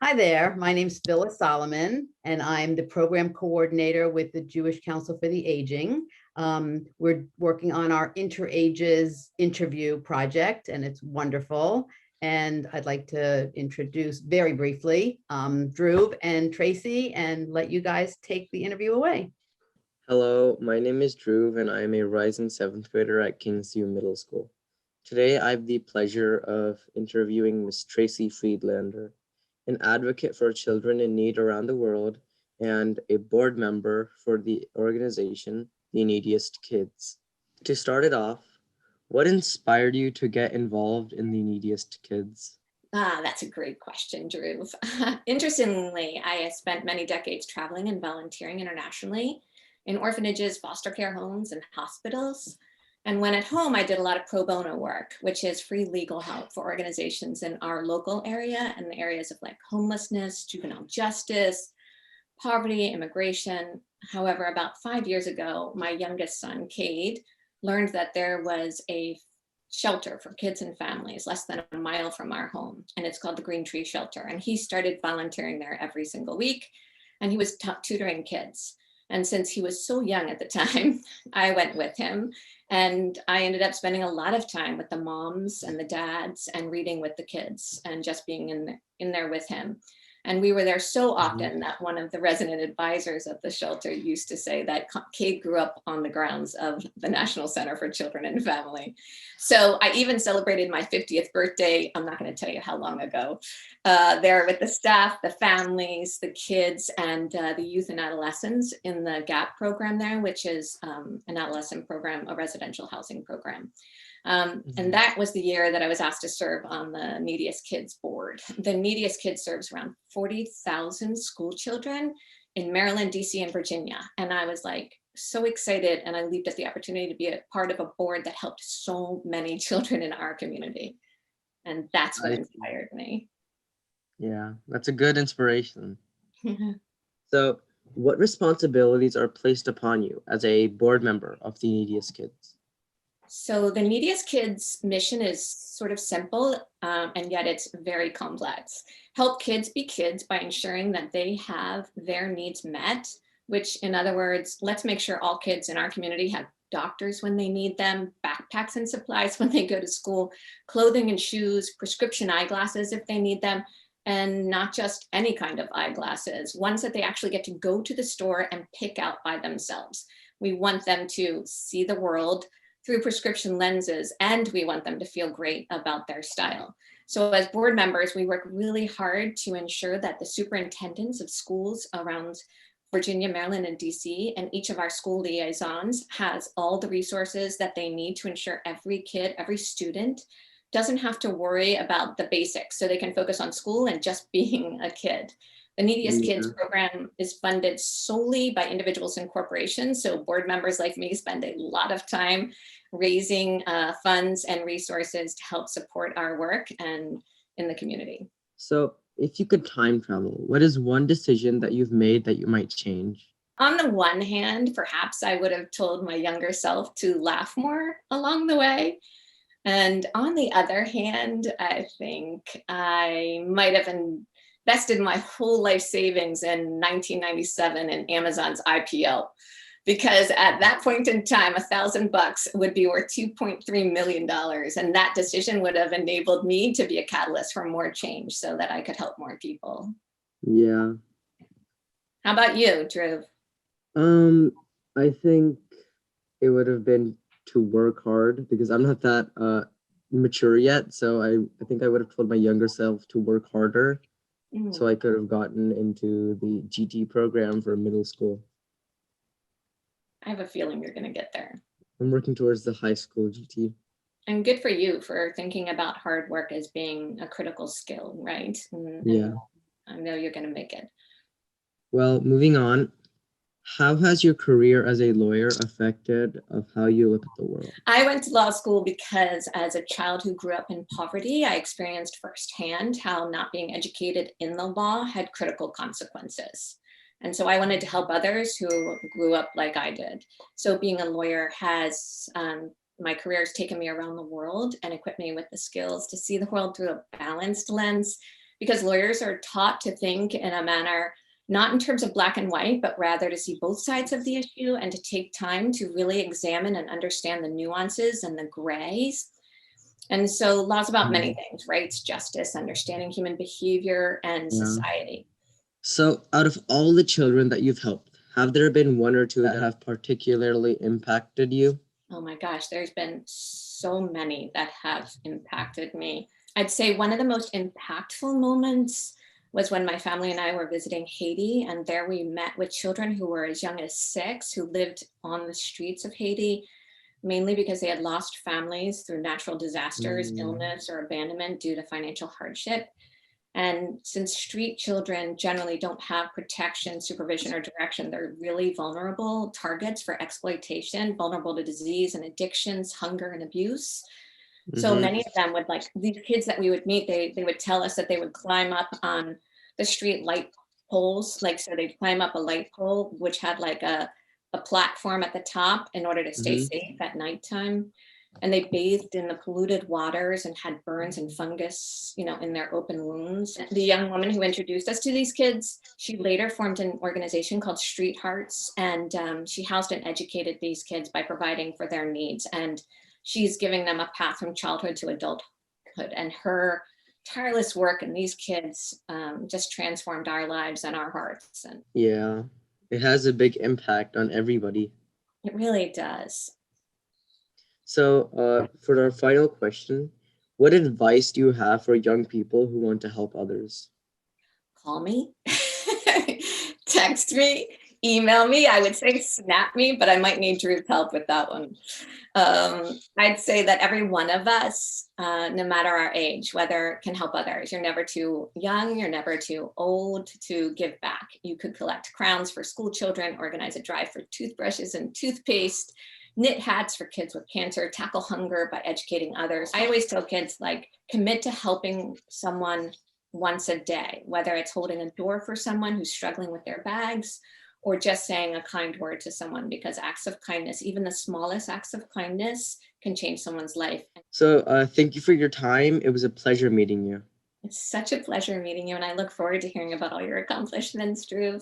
Hi there, my name's Phyllis Solomon, and I'm the program coordinator with the Jewish Council for the Aging. We're working on our Interages interview project, and it's wonderful. And I'd like to introduce very briefly Dhruv and Tracy and let you guys take the interview away. Hello, my name is Dhruv and I am a rising seventh grader at Kingsview Middle School. Today I have the pleasure of interviewing Ms. Tracy Friedlander, an advocate for children in need around the world and a board member for the organization, The Neediest Kids. To start it off, what inspired you to get involved in The Neediest Kids? That's a great question, Dhruv. Interestingly, I spent many decades traveling and volunteering internationally in orphanages, foster care homes, and hospitals. And when at home, I did a lot of pro bono work, which is free legal help for organizations in our local area and the areas of like homelessness, juvenile justice, poverty, immigration. However, about 5 years ago, my youngest son, Cade, learned that there was a shelter for kids and families less than a mile from our home, and it's called the Green Tree Shelter. And he started volunteering there every single week, and he was tutoring kids. And since he was so young at the time, I went with him, and I ended up spending a lot of time with the moms and the dads and reading with the kids and just being in there with him. And we were there so often that one of the resident advisors of the shelter used to say that Cade grew up on the grounds of the National Center for Children and Family. So I even celebrated my 50th birthday, I'm not going to tell you how long ago, there with the staff, the families, the kids, and the youth and adolescents in the GAP program there, which is an adolescent program, a residential housing program. And that was the year that I was asked to serve on the Neediest Kids board. The Neediest Kids serves around 40,000 school children in Maryland, DC, and Virginia. And I was like so excited, and I leaped at the opportunity to be a part of a board that helped so many children in our community. And that's what inspired me. Yeah, that's a good inspiration. So, what responsibilities are placed upon you as a board member of the Neediest Kids? So the Neediest Kids mission is sort of simple, and yet it's very complex. Help kids be kids by ensuring that they have their needs met, which in other words, let's make sure all kids in our community have doctors when they need them, backpacks and supplies when they go to school, clothing and shoes, prescription eyeglasses if they need them, and not just any kind of eyeglasses, ones that they actually get to go to the store and pick out by themselves. We want them to see the world through prescription lenses, and we want them to feel great about their style. So as board members, we work really hard to ensure that the superintendents of schools around Virginia, Maryland, and DC, and each of our school liaisons has all the resources that they need to ensure every kid, every student doesn't have to worry about the basics, so they can focus on school and just being a kid. The Neediest Kids program is funded solely by individuals and corporations. So board members like me spend a lot of time raising funds and resources to help support our work and in the community. So if you could time travel, what is one decision that you've made that you might change? On the one hand, perhaps I would have told my younger self to laugh more along the way. And on the other hand, I think I might have invested my whole life savings in 1997 in Amazon's IPO, because at that point in time, $1,000 would be worth $2.3 million. And that decision would have enabled me to be a catalyst for more change so that I could help more people. Yeah. How about you, Dhruv? I think it would have been to work hard, because I'm not that mature yet. So I think I would have told my younger self to work harder. So I could have gotten into the GT program for middle school. I have a feeling you're going to get there. I'm working towards the high school GT. And good for you for thinking about hard work as being a critical skill, right? Yeah. I know you're going to make it. Well, moving on. How has your career as a lawyer affected of how you look at the world? I went to law school because as a child who grew up in poverty, I experienced firsthand how not being educated in the law had critical consequences. And so I wanted to help others who grew up like I did. So being a lawyer has, my career has taken me around the world and equipped me with the skills to see the world through a balanced lens, because lawyers are taught to think in a manner not in terms of black and white, but rather to see both sides of the issue and to take time to really examine and understand the nuances and the grays. And so law's about many things: rights, justice, understanding human behavior, and Yeah. society. So out of all the children that you've helped, have there been one or two that have particularly impacted you? Oh my gosh, there's been so many that have impacted me. I'd say one of the most impactful moments was when my family and I were visiting Haiti, and there we met with children who were as young as 6 who lived on the streets of Haiti, mainly because they had lost families through natural disasters, illness, or abandonment due to financial hardship. And since street children generally don't have protection, supervision, or direction, they're really vulnerable targets for exploitation, vulnerable to disease and addictions, hunger, and abuse. So many of them would, like, these kids that we would meet, they would tell us that they would climb up on the street light poles. Like, so they'd climb up a light pole, which had like a platform at the top in order to stay safe at nighttime. And they bathed in the polluted waters and had burns and fungus, in their open wounds. The young woman who introduced us to these kids, she later formed an organization called Street Hearts, and she housed and educated these kids by providing for their needs. And she's giving them a path from childhood to adulthood. And her tireless work and these kids just transformed our lives and our hearts. And yeah, it has a big impact on everybody. it really does. So for our final question, what advice do you have for young people who want to help others? Call me, text me, email me. I would say snap me, but I might need Drew's help with that one. I'd say that every one of us, no matter our age, can help others. You're never too young, you're never too old to give back. You could collect crowns for school children, organize a drive for toothbrushes and toothpaste, knit hats for kids with cancer, tackle hunger by educating others. I always tell kids, commit to helping someone once a day, whether it's holding a door for someone who's struggling with their bags or just saying a kind word to someone, because acts of kindness, even the smallest acts of kindness, can change someone's life. So thank you for your time. It was a pleasure meeting you. It's such a pleasure meeting you, and I look forward to hearing about all your accomplishments, Drew.